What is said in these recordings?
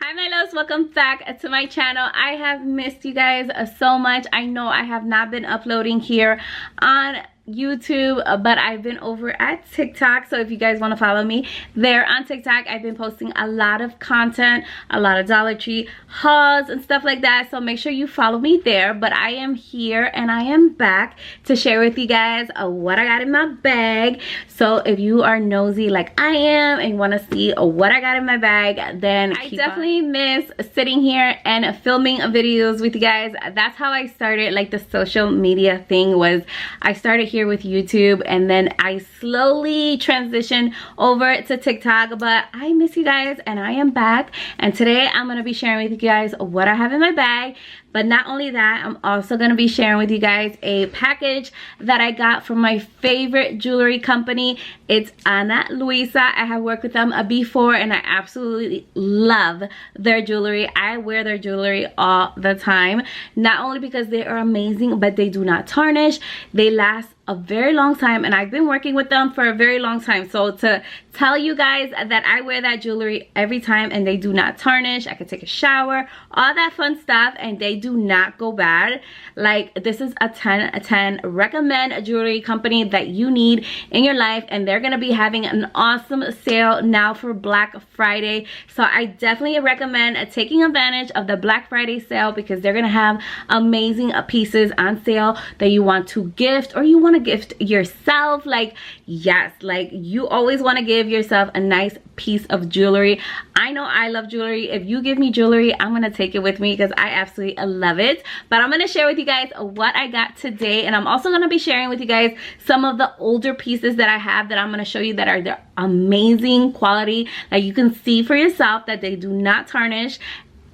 Hi my loves, welcome back to my channel. I have missed you guys so much. I know I have not been uploading here on YouTube, but I've been over at TikTok, so if you guys want to follow me there on TikTok, I've been posting a lot of content, a lot of Dollar Tree hauls and stuff like that, so make sure you follow me there. But I am here and I am back to share with you guys what I got in my bag. So if you are nosy like I am and want to see what I got in my bag, then I definitely miss sitting here and filming videos with you guys. That's how I started, like the social media thing was I started here with YouTube and then I slowly transitioned over to TikTok. But I miss you guys and I am back, and today I'm going to be sharing with you guys what I have in my bag. But not only that, I'm also going to be sharing with you guys a package that I got from my favorite jewelry company. It's Ana Luisa. I have worked with them before and I absolutely love their jewelry. I wear their jewelry all the time, not only because they are amazing, but they do not tarnish. They last a very long time, and I've been working with them for a very long time. So to tell you guys that I wear that jewelry every time and they do not tarnish, I can take a shower, all that fun stuff, and they do not go bad. Like, this is a 10 recommend a jewelry company that you need in your life, and they're gonna be having an awesome sale now for Black Friday. So I definitely recommend taking advantage of the Black Friday sale, because they're gonna have amazing pieces on sale that you want to gift or you want to gift yourself. Like, yes, like you always want to give yourself a nice piece of jewelry. I know I love jewelry. If you give me jewelry, I'm gonna take it with me because I absolutely love it. But I'm gonna share with you guys what I got today, and I'm also gonna be sharing with you guys some of the older pieces that I have that I'm gonna show you that are the amazing quality, that you can see for yourself that they do not tarnish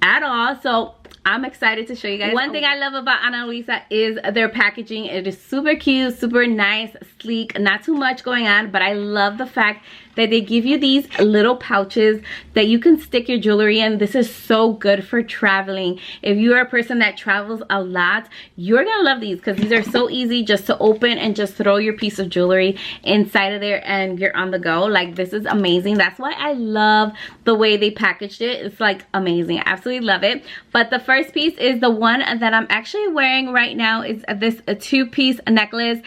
at all. So I'm excited to show you guys. One thing I love about Ana Luisa is their packaging. It is super cute, super nice, sleek, not too much going on, but I love the fact that they give you these little pouches that you can stick your jewelry in. This is so good for traveling. If you are a person that travels a lot, you're gonna love these because these are so easy just to open and just throw your piece of jewelry inside of there and you're on the go. Like, this is amazing. That's why I love the way they packaged it. It's like amazing. I absolutely love it. But the first piece is the one that I'm actually wearing right now. Is this a two-piece necklace.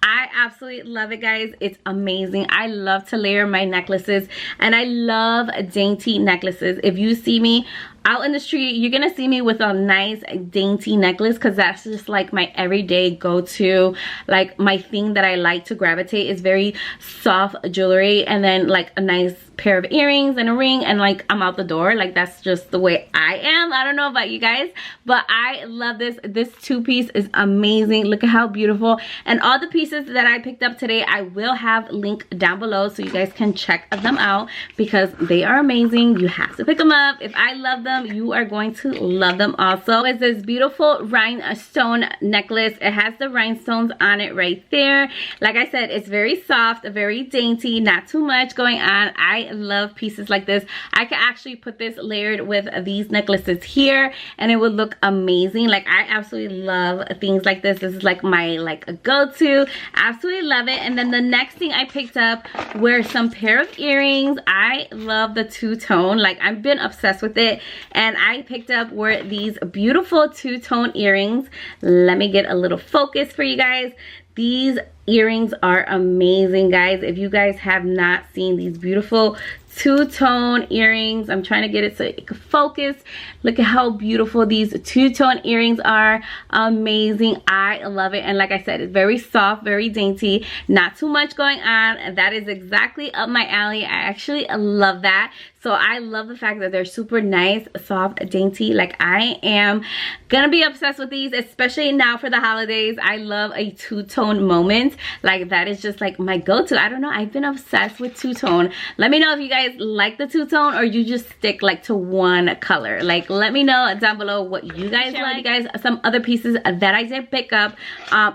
I absolutely love it, guys. It's amazing. I love to layer my necklaces, and I love dainty necklaces. If you see me out in the street, you're gonna see me with a nice dainty necklace, because that's just like my everyday go-to, like my thing that I like to gravitate is very soft jewelry, and then like a nice pair of earrings and a ring, and like I'm out the door. Like, that's just the way I am. I don't know about you guys, but I love this. This two-piece is amazing. Look at how beautiful. And all the pieces that I picked up today, I will have linked down below so you guys can check them out, because they are amazing. You have to pick them up. If I love them, you are going to love them also. It's this beautiful rhinestone necklace. It has the rhinestones on it right there. Like I said, it's very soft, very dainty, not too much going on. I love pieces like this. I could actually put this layered with these necklaces here and it would look amazing. Like, I absolutely love things like this. This is like my a go-to. Absolutely love it. And then the next thing I picked up were some pair of earrings. I love the two-tone. Like, I've been obsessed with it, and I picked up were these beautiful two-tone earrings. Let me get a little focus for you guys. These earrings are amazing, guys. If you guys have not seen these beautiful two-tone earrings, I'm trying to get it so it can focus. Look at how beautiful these two-tone earrings are. Amazing. I love it. And like I said, it's very soft, very dainty, not too much going on. That is exactly up my alley. I actually love that. So I love the fact that they're super nice, soft, dainty. Like, I am gonna be obsessed with these, especially now for the holidays. I love a two-tone moment. Like, that is just like my go-to. I don't know, I've been obsessed with two-tone. Let me know if you guys like the two-tone or you just stick like to one color. Like, let me know down below what you guys like. You guys some other pieces that I did pick up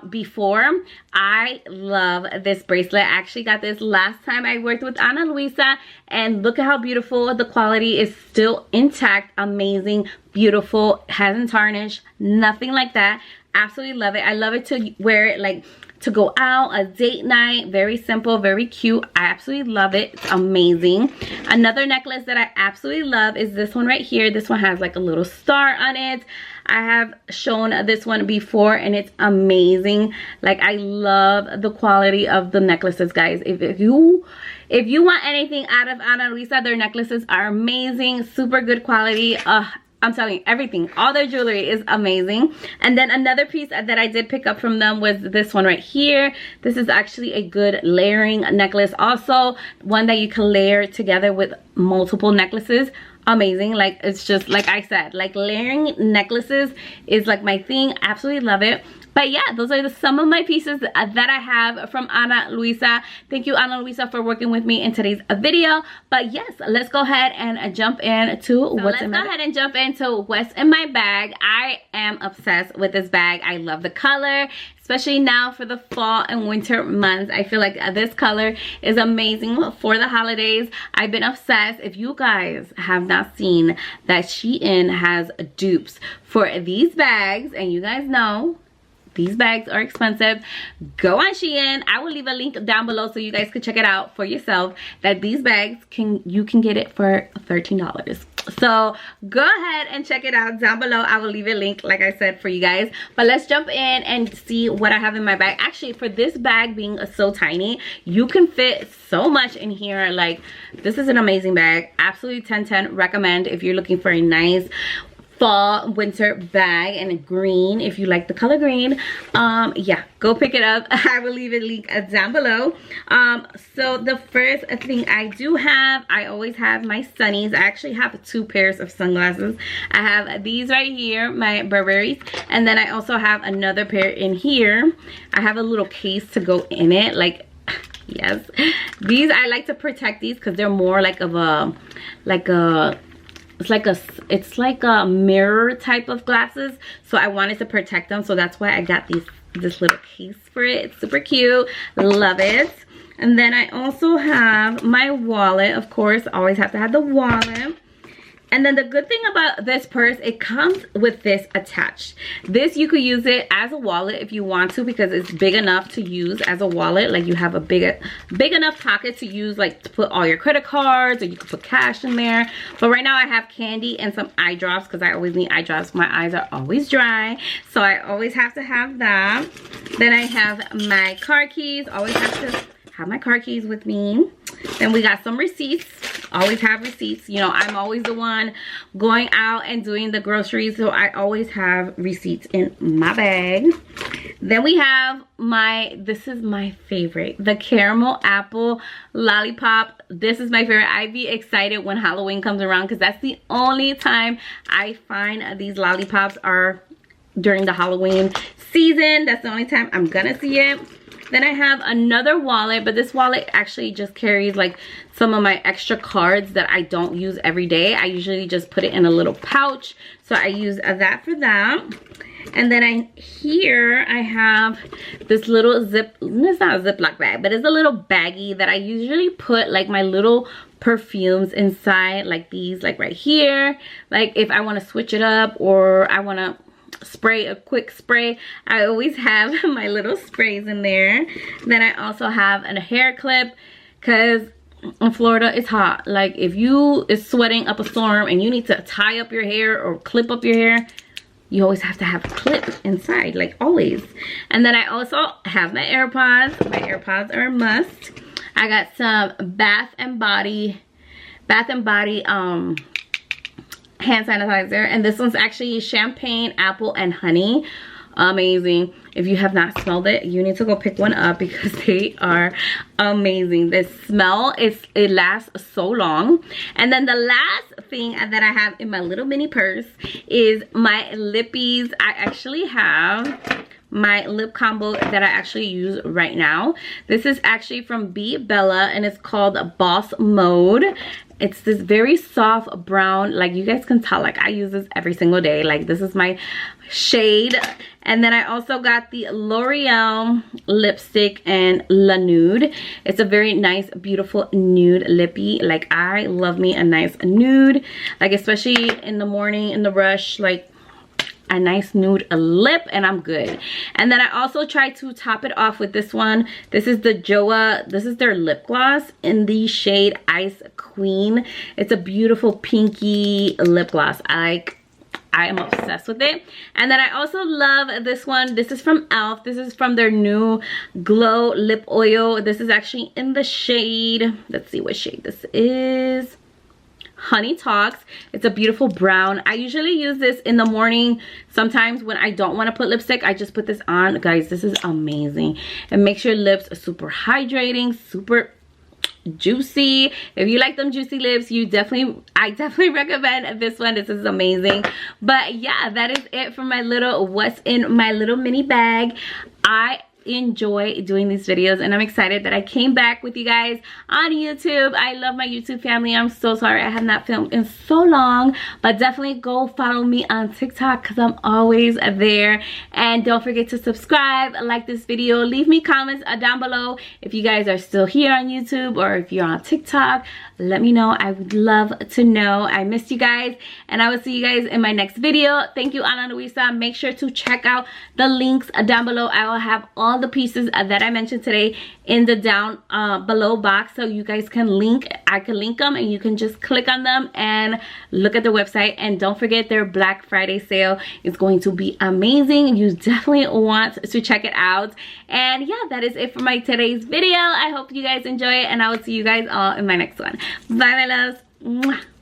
before. I love this bracelet. I actually got this last time I worked with Ana Luisa, and look at how beautiful. The quality is still intact, amazing, beautiful, hasn't tarnished, nothing like that. Absolutely love it. I love it to wear it like to go out, a date night. Very simple, very cute. I absolutely love it. It's amazing. Another necklace that I absolutely love is this one right here. This one has like a little star on it. I have shown this one before and it's amazing. Like, I love the quality of the necklaces, guys. If you want anything out of Ana Luisa, their necklaces are amazing, super good quality. I'm telling you, everything, all their jewelry is amazing. And then another piece that I did pick up from them was this one right here. This is actually a good layering necklace, also one that you can layer together with multiple necklaces. Amazing. Like, it's just like I said, like, layering necklaces is like my thing. Absolutely love it. But yeah, those are some of my pieces that I have from Ana Luisa. Thank you, Ana Luisa, for working with me in today's video. But yes, let's go ahead and jump into what's in my bag. I am obsessed with this bag. I love the color, especially now for the fall and winter months. I feel like this color is amazing for the holidays. I've been obsessed. If you guys have not seen that Shein has dupes for these bags, and you guys know these bags are expensive, go on Shein. I will leave a link down below so you guys can check it out for yourself, that these bags you can get it for $13. So go ahead and check it out down below. I will leave a link, like I said, for you guys. But let's jump in and see what I have in my bag. Actually, for this bag being so tiny, you can fit so much in here. Like, this is an amazing bag. Absolutely 10/10 recommend if you're looking for a nice fall winter bag, and green, if you like the color green. Yeah, go pick it up. I will leave a link down below. So the first thing I do have, I always have my sunnies. I actually have 2 pairs of sunglasses. I have these right here, my Burberry's, and then I also have another pair in here. I have a little case to go in it, like, yes, these, I like to protect these because they're more like of a it's like a mirror type of glasses, so I wanted to protect them, so that's why I got this little case for it. It's super cute, love it. And then I also have my wallet. Of course, always have to have the wallet. And then the good thing about this purse, it comes with this attached. This, you could use it as a wallet if you want to, because it's big enough to use as a wallet. Like, you have a big enough pocket to use, like, to put all your credit cards, or you could put cash in there. But right now I have candy and some eye drops, because I always need eye drops. My eyes are always dry, so I always have to have that. Then I have my car keys. Always have to have my car keys with me. Then we got some receipts. Always have receipts. You know, I'm always the one going out and doing the groceries, so I always have receipts in my bag. Then we have this is my favorite, the caramel apple lollipop. This is my favorite. I be excited when Halloween comes around, because that's the only time I find these lollipops are during the Halloween season. That's the only time I'm gonna see it. Then I have another wallet, but this wallet actually just carries like some of my extra cards that I don't use every day. I usually just put it in a little pouch, so I use that for that. And then here I have this little it's not a Ziploc bag, but it's a little baggie that I usually put like my little perfumes inside, like these, like right here. Like, if I want to switch it up, or I want to spray a quick spray, I always have my little sprays in there. Then I also have a hair clip, because in Florida it's hot. Like, if you is sweating up a storm and you need to tie up your hair or clip up your hair, you always have to have a clip inside, like always. And then I also have my AirPods. My AirPods are a must. I got some Bath and Body hand sanitizer, and this one's actually champagne, apple, and honey. Amazing. If you have not smelled it, you need to go pick one up, because they are amazing. The smell it lasts so long. And then the last thing that I have in my little mini purse is my lippies. I actually have my lip combo that I actually use right now. This is actually from Be Bella, and it's called Boss Mode. It's this very soft brown, like, you guys can tell, like, I use this every single day. Like, this is my shade. And then I also got the L'Oreal lipstick and La Nude. It's a very nice, beautiful nude lippy. Like, I love me a nice nude, like, especially in the morning, in the rush. Like, a nice nude lip, and I'm good. And then I also tried to top it off with this one. This is the Joa, this is their lip gloss in the shade Ice Queen. It's a beautiful pinky lip gloss. I am obsessed with it. And then I also love this one. This is from e.l.f. This is from their new Glow Lip Oil. This is actually in the shade, let's see what shade this is. Honey Talks. It's a beautiful brown. I usually use this in the morning. Sometimes when I don't want to put lipstick, I just put this on. Guys, this is amazing. It makes your lips super hydrating, super juicy. If you like them juicy lips, I definitely recommend this one. This is amazing. But yeah, that is it for my little what's in my little mini bag. I enjoy doing these videos, and I'm excited that I came back with you guys on YouTube. I love my YouTube family. I'm so sorry I have not filmed in so long, but definitely go follow me on TikTok because I'm always there. And don't forget to subscribe, like this video, leave me comments down below if you guys are still here on YouTube or if you're on TikTok. Let me know. I would love to know. I missed you guys, and I will see you guys in my next video. Thank you, Ana Luisa. Make sure to check out the links down below. I will have all the pieces that I mentioned today in the down below box, so you guys can I can link them, and you can just click on them and look at the website. And don't forget, their Black Friday sale is going to be amazing. You definitely want to check it out. And yeah, that is it for my today's video. I hope you guys enjoy it, and I will see you guys all in my next one. Bye, my loves. Mwah.